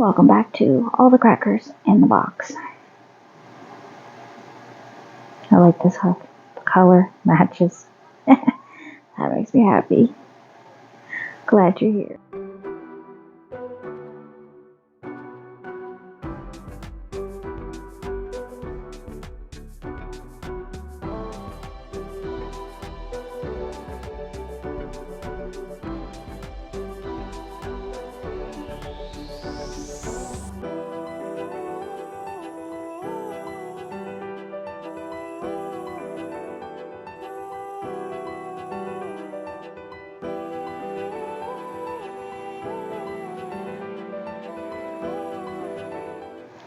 Welcome back to all the crackers in the box. I like this hook. The color matches. That makes me happy. Glad you're here.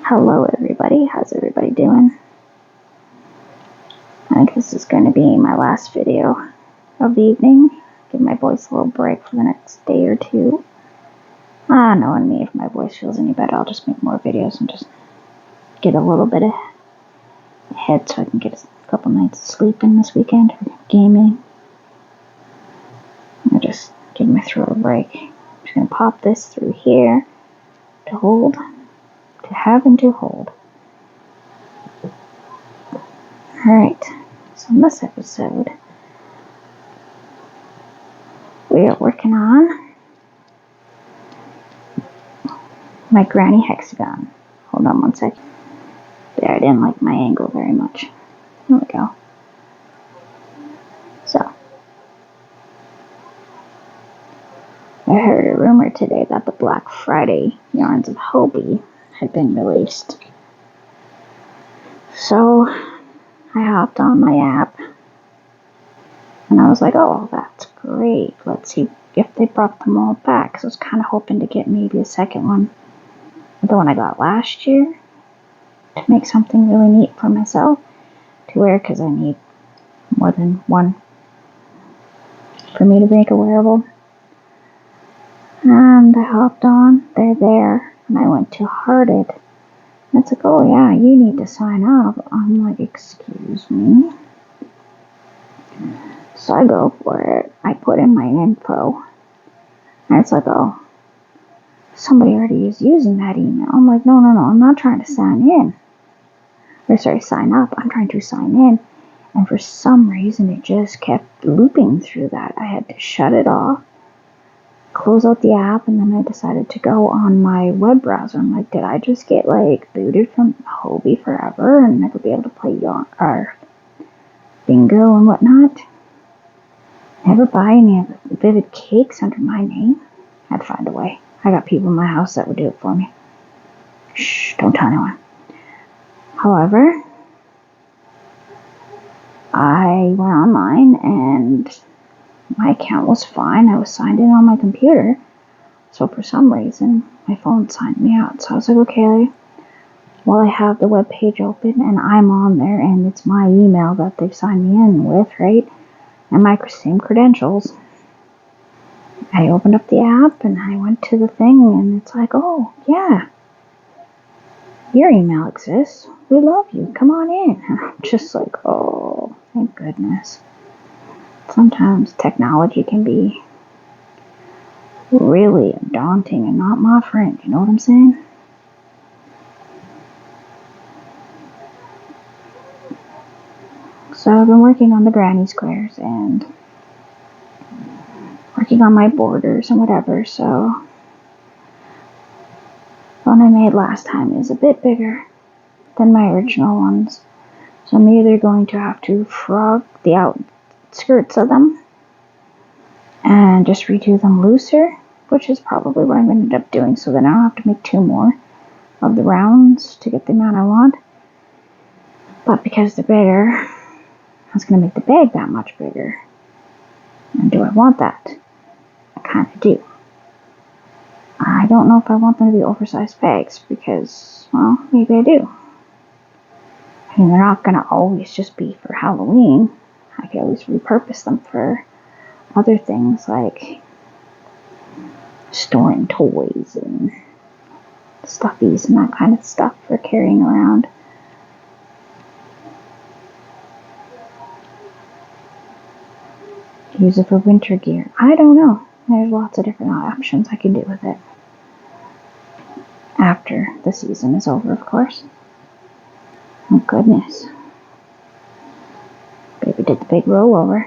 Hello everybody, how's everybody doing? I think this is going to be my last video of the evening. Give my voice a little break for the next day or two. Knowing me, if my voice feels any better, I'll just make more videos and just get a little bit ahead so I can get a couple nights of sleep in this weekend for gaming. I'll just give my throat a break. I'm just going to pop this through here to hold. To have and to hold. Alright, so in this episode, we are working on my granny hexagon. Hold on one second. There, I didn't like my angle very much. There we go. So, I heard a rumor today that the Black Friday yarns of Hobie had been released. So I hopped on my app and I was like, oh, that's great. Let's see if they brought them all back. So I was kind of hoping to get maybe a second one. The one I got last year to make something really neat for myself to wear because I need more than one for me to make a wearable. And I hopped on, they're there, and I went to Hearted. And it's like, oh yeah, you need to sign up. I'm like, excuse me. So I go for it. I put in my info. And it's like, oh, somebody already is using that email. I'm like, no, I'm not trying to sign in. Or sorry, sign up. I'm trying to sign in. And for some reason, it just kept looping through that. I had to shut it off. Close out the app, and then I decided to go on my web browser. I'm like, did I just get like booted from Hobie forever and never be able to play or bingo and whatnot? Never buy any of the Vivid cakes under my name. I'd find a way. I got people in my house that would do it for me. Shh, don't tell anyone. However, I went online and my account was fine. I was signed in on my computer. So for some reason, my phone signed me out. So I was like, okay, well, I have the web page open and I'm on there and it's my email that they've signed me in with, right? And my same credentials. I opened up the app and I went to the thing and it's like, oh, yeah, your email exists. We love you. Come on in. And I'm just like, oh, thank goodness. Sometimes technology can be really daunting and not my friend, you know what I'm saying? So I've been working on the granny squares and working on my borders and whatever, so the one I made last time is a bit bigger than my original ones. So I'm either going to have to frog the outskirts of them and just redo them looser, which is probably what I'm going to end up doing, so then I don't have to make two more of the rounds to get the amount I want. But because they're bigger, I was going to make the bag that much bigger. And do I want that? I kind of do. I don't know if I want them to be oversized bags because, well, maybe I do. I mean, they're not going to always just be for Halloween. I could always repurpose them for other things like storing toys and stuffies and that kind of stuff for carrying around. Use it for winter gear. I don't know. There's lots of different options I can do with it. after the season is over, of course. Oh goodness. Baby did the big rollover.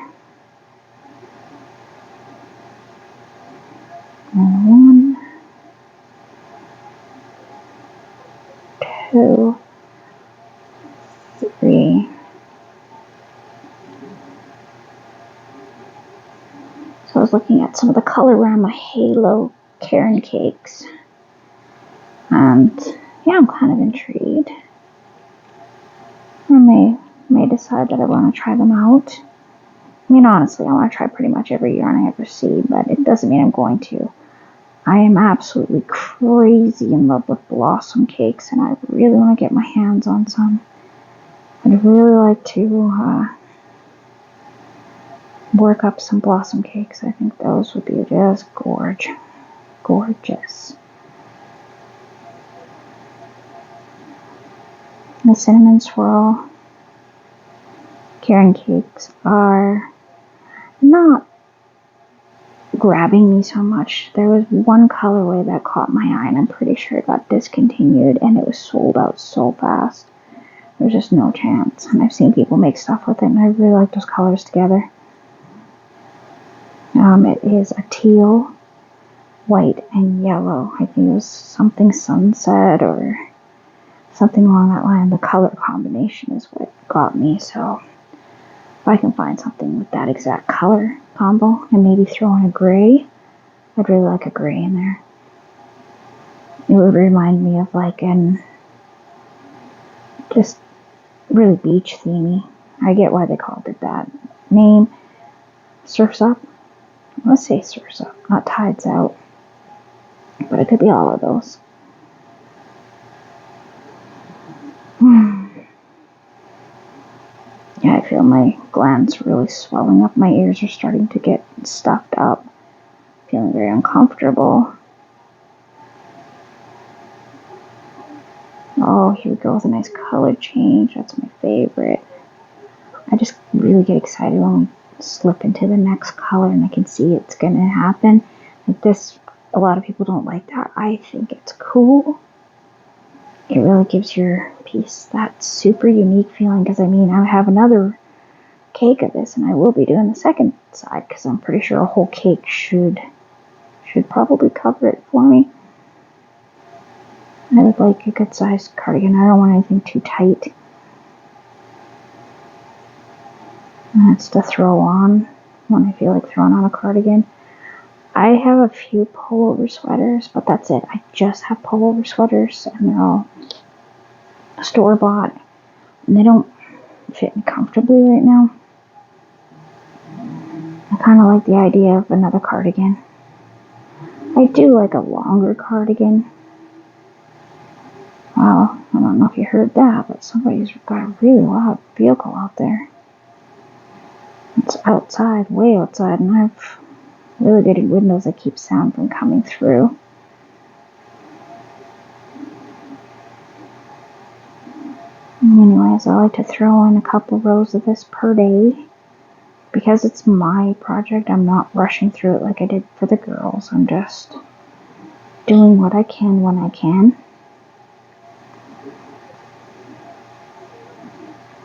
And 1, 2, 3. So I was looking at some of the Colorama Halo Cairn cakes. And yeah, I'm kind of intrigued. I may decide that I want to try them out. I mean, honestly, I want to try pretty much every yarn I ever see, but it doesn't mean I'm going to. I am absolutely crazy in love with blossom cakes, and I really want to get my hands on some. I'd really like to work up some blossom cakes. I think those would be just gorgeous. The cinnamon swirl Cairn cakes are not grabbing me so much. There was one colorway that caught my eye, and I'm pretty sure it got discontinued, and it was sold out so fast. There's just no chance. And I've seen people make stuff with it, and I really like those colors together. It is a teal, white, and yellow. I think it was something sunset or something along that line. The color combination is what got me, so if I can find something with that exact color combo and maybe throw in a gray, I'd really like a gray in there. It would remind me of like an just really beach themey. I get why they called it that name. Surf's Up. Let's say Surf's Up, not Tide's Out. But it could be all of those. Yeah, I feel my glands really swelling up. My ears are starting to get stuffed up. Feeling very uncomfortable. Oh, here we go with a nice color change. That's my favorite. I just really get excited when we slip into the next color and I can see it's gonna happen. Like this, a lot of people don't like that. I think it's cool. It really gives your piece that super unique feeling, because I mean, I have another cake of this and I will be doing the second side because I'm pretty sure a whole cake should probably cover it for me. I would like a good sized cardigan. I don't want anything too tight. And that's to throw on when I feel like throwing on a cardigan. I have a few pullover sweaters, but that's it. I just have pullover sweaters, and they're all store-bought, and they don't fit me comfortably right now. I kind of like the idea of another cardigan. I do like a longer cardigan. Wow, I don't know if you heard that, but somebody's got a really loud vehicle out there. It's outside, way outside, and I've really good windows that keep sound from coming through. Anyways, I like to throw in a couple rows of this per day. Because it's my project, I'm not rushing through it like I did for the girls. I'm just doing what I can when I can.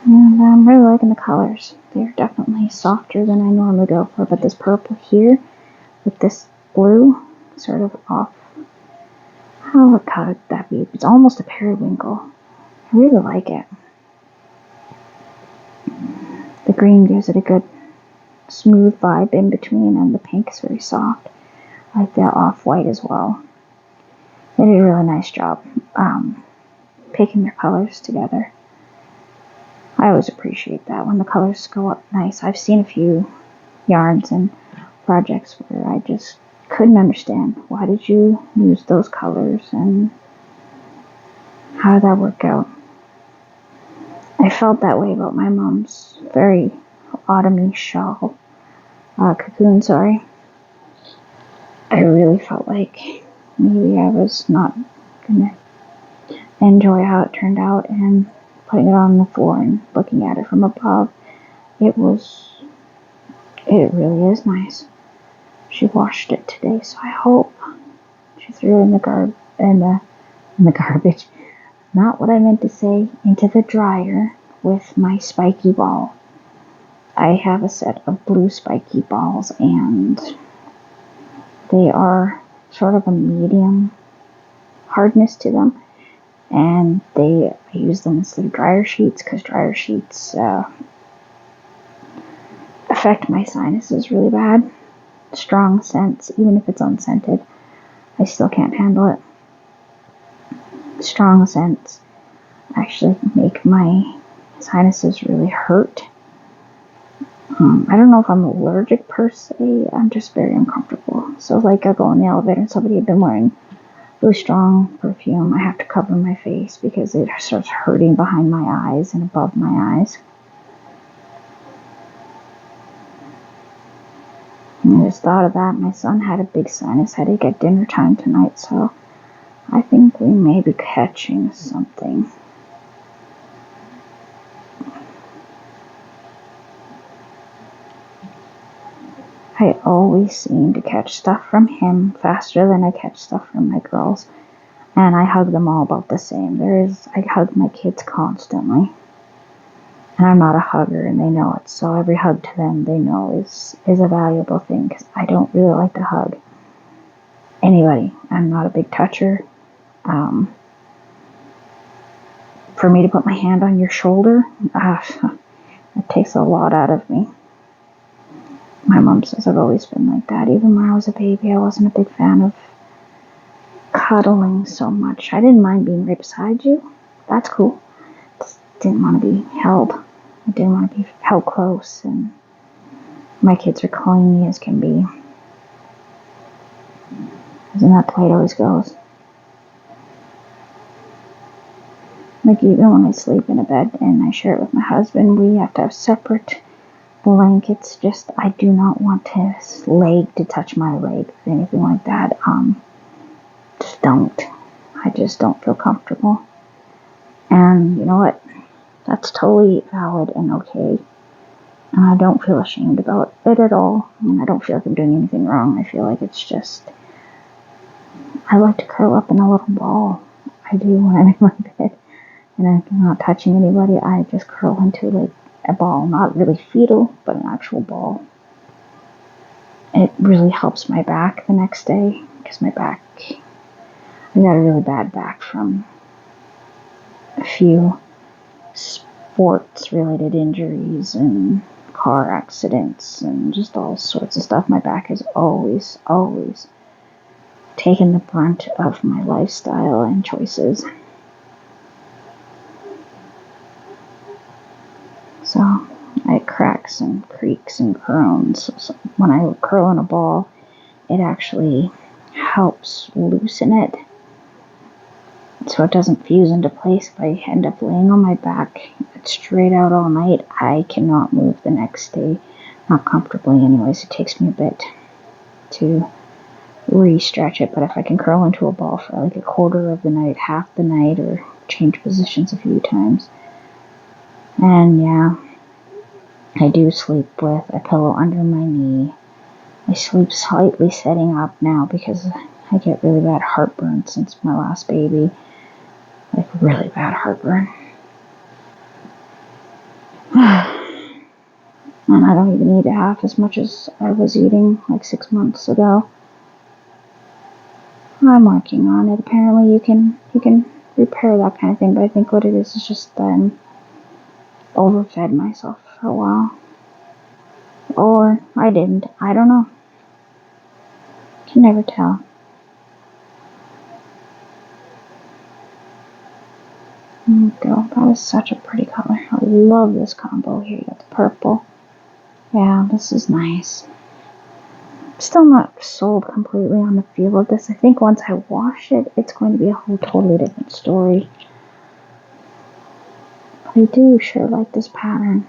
And I'm really liking the colors. They're definitely softer than I normally go for, but this purple here with this blue sort of off. How would that be? It's almost a periwinkle. I really like it. The green gives it a good smooth vibe in between, and the pink is very soft. I like that off-white as well. They did a really nice job picking their colors together. I always appreciate that when the colors go up nice. I've seen a few yarns and projects where I just couldn't understand, why did you use those colors and how did that work out? I felt that way about my mom's very autumny shawl, cocoon, sorry. I really felt like maybe I was not gonna enjoy how it turned out, and putting it on the floor and looking at it from above, it really is nice. She washed it today, so I hope she threw it in the in the garbage. Not what I meant to say. Into the dryer with my spiky ball. I have a set of blue spiky balls, and they are sort of a medium hardness to them. And I use them instead of dryer sheets because dryer sheets affect my sinuses really bad. Strong scents, even if it's unscented, I still can't handle it. Strong scents actually make my sinuses really hurt. I don't know if I'm allergic per se, I'm just very uncomfortable. So like I go in the elevator and somebody had been wearing really strong perfume, I have to cover my face because it starts hurting behind my eyes and above my eyes. And I just thought of that. My son had a big sinus headache at dinner time tonight, so I think we may be catching something. I always seem to catch stuff from him faster than I catch stuff from my girls. And I hug them all about the same. I hug my kids constantly. And I'm not a hugger, and they know it. So every hug to them, they know is a valuable thing, because I don't really like to hug anybody. I'm not a big toucher. For me to put my hand on your shoulder, it takes a lot out of me. My mom says I've always been like that. Even when I was a baby, I wasn't a big fan of cuddling so much. I didn't mind being right beside you. That's cool. Just didn't want to be held. I didn't want to be held close, and my kids are clingy as can be. Isn't that the way it always goes? Like even when I sleep in a bed and I share it with my husband, we have to have separate blankets. Just I do not want his leg to touch my leg or anything like that. Just don't. I just don't feel comfortable. And you know what? That's totally valid and okay. And I don't feel ashamed about it at all. And I don't feel like I'm doing anything wrong. I feel like it's just, I like to curl up in a little ball. I do when I'm in my bed. And I'm not touching anybody. I just curl into like a ball. Not really fetal, but an actual ball. It really helps my back the next day. Because my back, I got a really bad back from a few sports-related injuries and car accidents and just all sorts of stuff. My back has always taken the brunt of my lifestyle and choices. So it cracks and creaks and groans. So when I curl in a ball, it actually helps loosen it so it doesn't fuse into place. If I end up laying on my back straight out all night, I cannot move the next day. Not comfortably anyways. It takes me a bit to re-stretch it, but if I can curl into a ball for like a quarter of the night, half the night, or change positions a few times. And yeah, I do sleep with a pillow under my knee. I sleep slightly sitting up now because I get really bad heartburn since my last baby. Like really bad heartburn. And I don't even eat half as much as I was eating like 6 months ago. I'm working on it. Apparently you can repair that kind of thing, but I think what it is just that I'm overfed myself for a while. Or I didn't. I don't know. Can never tell. There you go. That is such a pretty color. I love this combo here. You got the purple. Yeah, this is nice. Still not sold completely on the feel of this. I think once I wash it, it's going to be a whole totally different story. But I do sure like this pattern.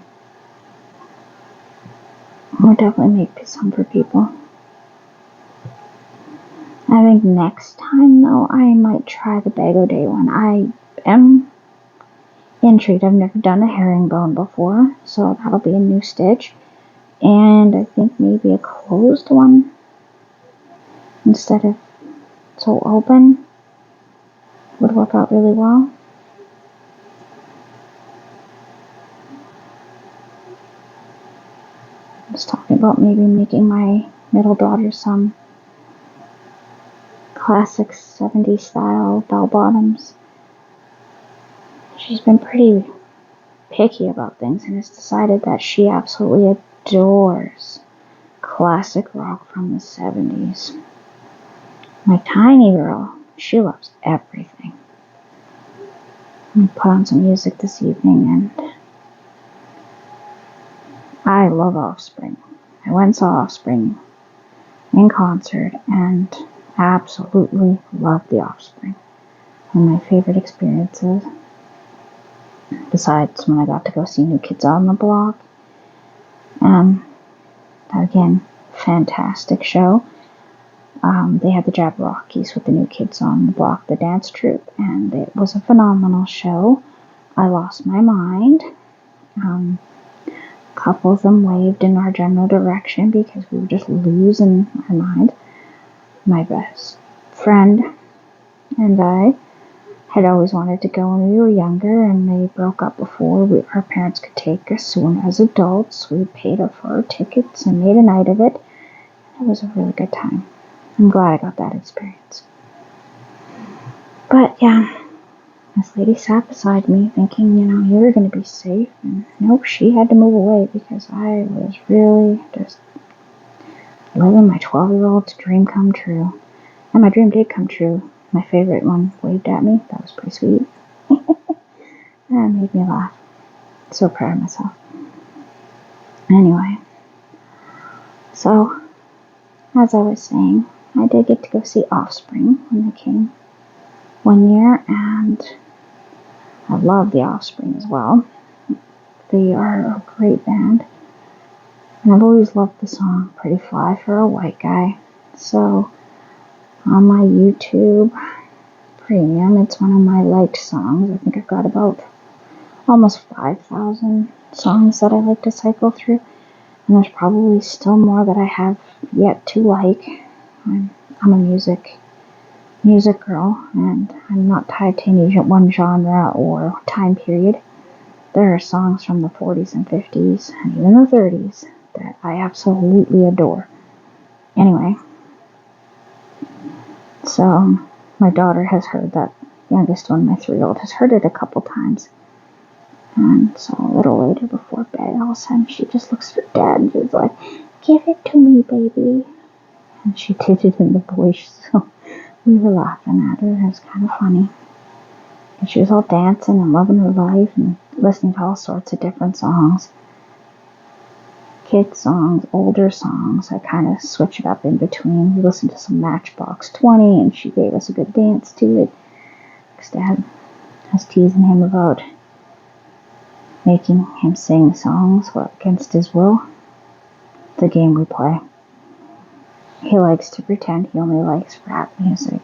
I'll definitely make some for people. I think next time, though, I might try the Bago Day one. I am intrigued. I've never done a herringbone before, so that'll be a new stitch. And I think maybe a closed one instead of so open. would work out really well. I was talking about maybe making my middle daughter some classic 70s style bell bottoms. She's been pretty picky about things and has decided that she absolutely adores classic rock from the 70s. My tiny girl, she loves everything. I put on some music this evening and I love Offspring. I went and saw Offspring in concert and absolutely loved the Offspring. One of my favorite experiences, besides when I got to go see New Kids on the Block. Again, fantastic show. They had the Jabberwockies with the New Kids on the Block, the dance troupe, and it was a phenomenal show. I lost my mind. A couple of them waved in our general direction because we were just losing our mind. My best friend and I had always wanted to go when we were younger, and they broke up before our parents could take us. So when as adults, we paid for our tickets and made a night of it. It was a really good time. I'm glad I got that experience. But yeah, this lady sat beside me thinking, you were going to be safe. And nope, she had to move away because I was really just living my 12-year-old's dream come true. And my dream did come true. My favorite one waved at me. That was pretty sweet. That made me laugh. So proud of myself. Anyway, so as I was saying, I did get to go see Offspring when they came one year, and I love the Offspring as well. They are a great band, and I've always loved the song Pretty Fly for a White Guy. So on my YouTube Premium, it's one of my liked songs. I think I've got about almost 5,000 songs that I like to cycle through, and there's probably still more that I have yet to like. I'm a music girl, and I'm not tied to any one genre or time period. There are songs from the 40s and 50s and even the 30s that I absolutely adore. Anyway, so my daughter has heard that, youngest one, my 3-year-old, has heard it a couple times. And so a little later before bed, all of a sudden she just looks at Dad and she's like, "Give it to me, baby." And she did it in the voice, so we were laughing at her. It was kind of funny. And she was all dancing and loving her life and listening to all sorts of different songs. Kids songs, older songs. I kind of switch it up in between. We listened to some Matchbox 20 and she gave us a good dance to it. Because Dad was teasing him about making him sing songs against his will. The game we play. He likes to pretend he only likes rap music.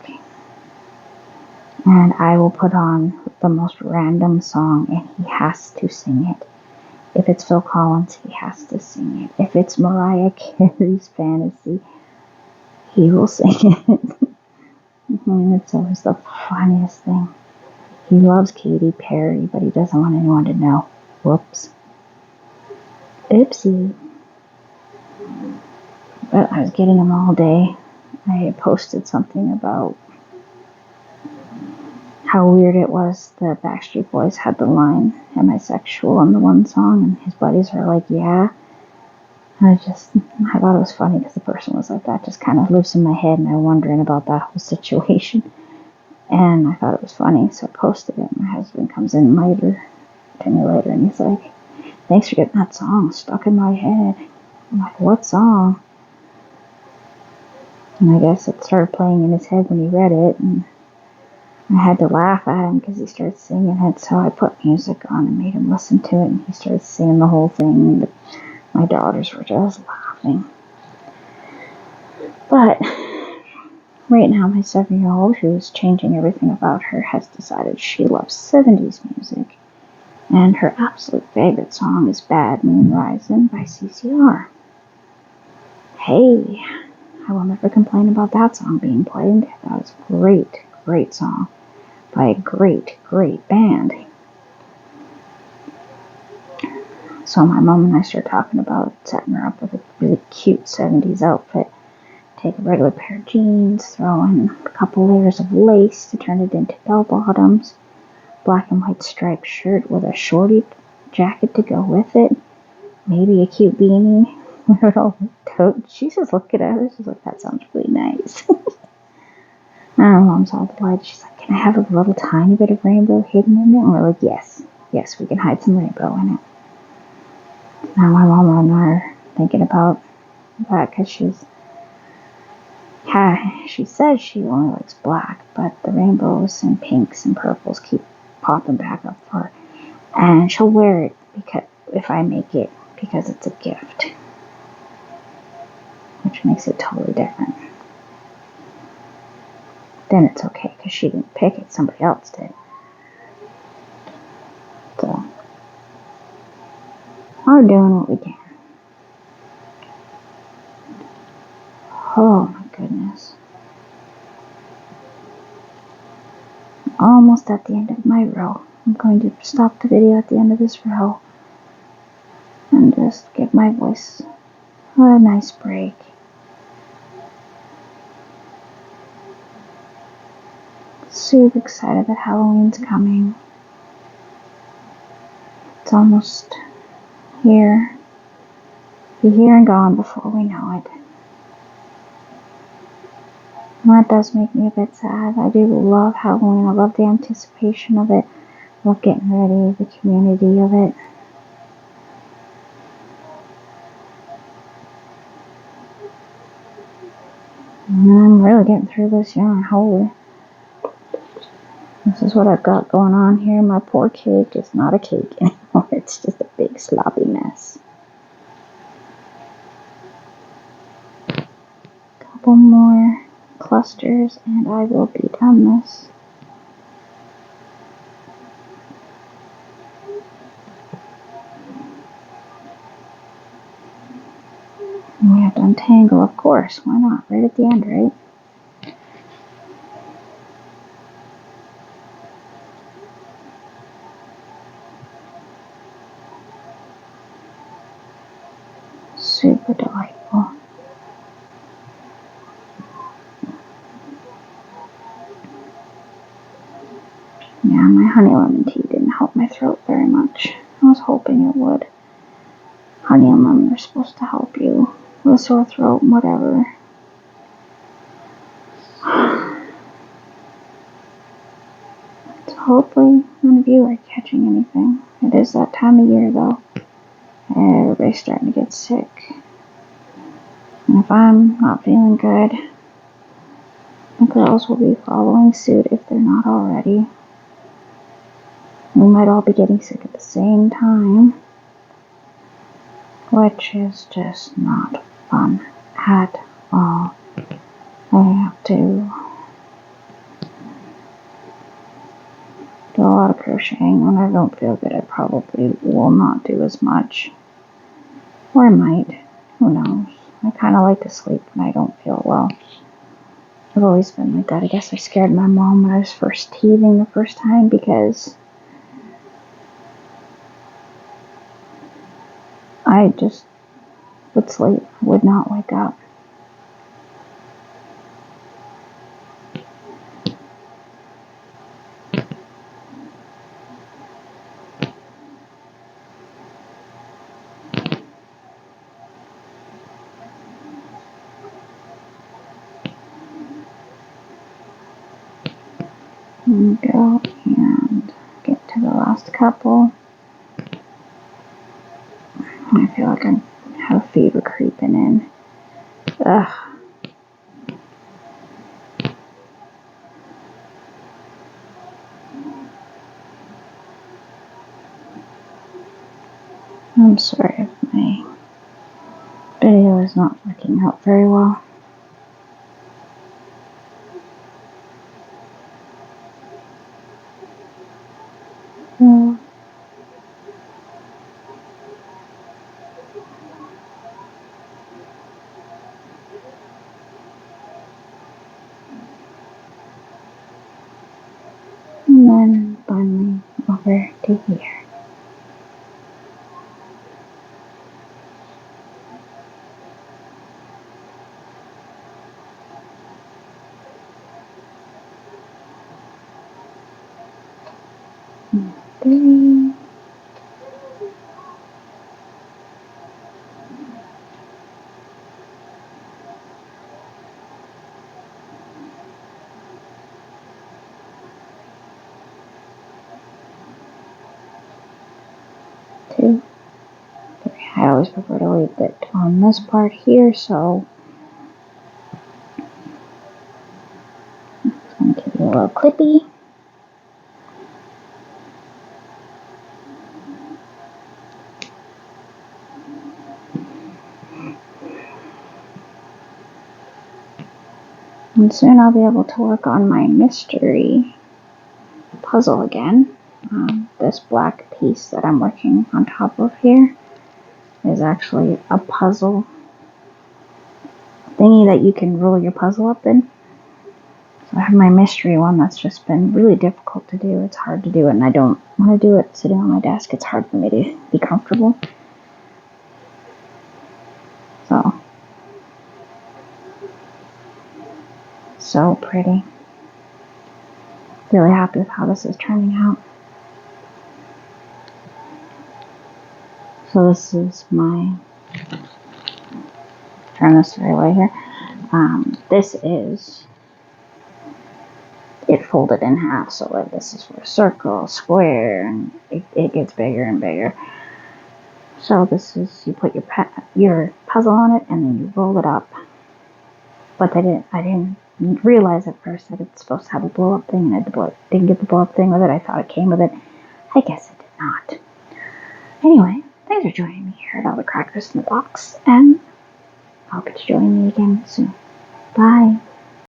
And I will put on the most random song and he has to sing it. If it's Phil Collins, he has to sing it. If it's Mariah Carey's Fantasy, he will sing it. It's always the funniest thing. He loves Katy Perry, but he doesn't want anyone to know. Whoops. Oopsie. But I was getting him all day. I posted something about how weird it was the Backstreet Boys had the line, "Am I sexual?" on the one song, and his buddies are like, "Yeah." And I thought it was funny because the person was like, that just kind of lives in my head, and I'm wondering about that whole situation. And I thought it was funny, so I posted it. My husband comes in to me later, and he's like, "Thanks for getting that song stuck in my head." I'm like, "What song?" And I guess it started playing in his head when he read it, and I had to laugh at him because he started singing it, so I put music on and made him listen to it, and he started singing the whole thing. But my daughters were just laughing. But right now, my 7-year-old, who's changing everything about her, has decided she loves 70s music, and her absolute favorite song is "Bad Moon Rising" by CCR. Hey, I will never complain about that song being played. That was a great, great song. by a great, great band. So my mom and I started talking about setting her up with a really cute 70s outfit. Take a regular pair of jeans, throw in a couple layers of lace to turn it into bell bottoms, black and white striped shirt with a shorty jacket to go with it, maybe a cute beanie. She just looked at us. She's like, that sounds really nice. And our mom's all delighted. She's like, can I have a little tiny bit of rainbow hidden in it? And we're like, yes, we can hide some rainbow in it. Now my mom and I are thinking about that because she says she only likes black, but the rainbows and pinks and purples keep popping back up for her. And she'll wear it because if I make it because it's a gift, which makes it totally different. Then it's okay because she didn't pick it, somebody else did. So we're doing what we can. Oh my goodness. Almost at the end of my row. I'm going to stop the video at the end of this row and just give my voice a nice break. Super excited that Halloween's coming. It's almost here. Be here and gone before we know it. And that does make me a bit sad. I do love Halloween. I love the anticipation of it. I love getting ready, the community of it. And I'm really getting through this young. Holy. This is what I've got going on here. My poor cake is not a cake anymore. It's just a big sloppy mess. Couple more clusters and I will be done this. And we have to untangle, of course. Why not? Right at the end, right? Super delightful. Yeah, my honey lemon tea didn't help my throat very much. I was hoping it would. Honey and lemon are supposed to help you with a sore throat and whatever. So hopefully none of you are catching anything. It is that time of year though. Everybody's starting to get sick. And if I'm not feeling good, the girls will be following suit if they're not already. We might all be getting sick at the same time, which is just not fun at all. I have to do a lot of crocheting. When I don't feel good, I probably will not do as much. Or I might. Who knows? I kind of like to sleep when I don't feel well. I've always been like that. I guess I scared my mom when I was first teething the first time because I just would sleep, would not wake up. And go and get to the last couple. I feel like I have a fever creeping in. Ugh. I'm sorry if my video is not working out very well. finally over to here. Three. Two. Three. I always prefer to leave it on this part here, so I'm going to give you a little clippy. And soon I'll be able to work on my mystery puzzle again. This black piece that I'm working on top of here is actually a puzzle thingy that you can roll your puzzle up in. So I have my mystery one that's just been really difficult to do. It's hard to do it, and I don't want to do it sitting on my desk. It's hard for me to be comfortable. So pretty. Really happy with how this is turning out. So this is my, turn this the right way here. This is it folded in half, so like this is for a circle, square, and it gets bigger and bigger. So this is, you put your puzzle on it and then you roll it up. But I didn't realize at first that it's supposed to have a blow up thing, and I didn't get the blow up thing with it. I thought it came with it. I guess it did not. Anyway, thanks for joining me here at all the crackers in the box, and I hope you join me again soon. Bye.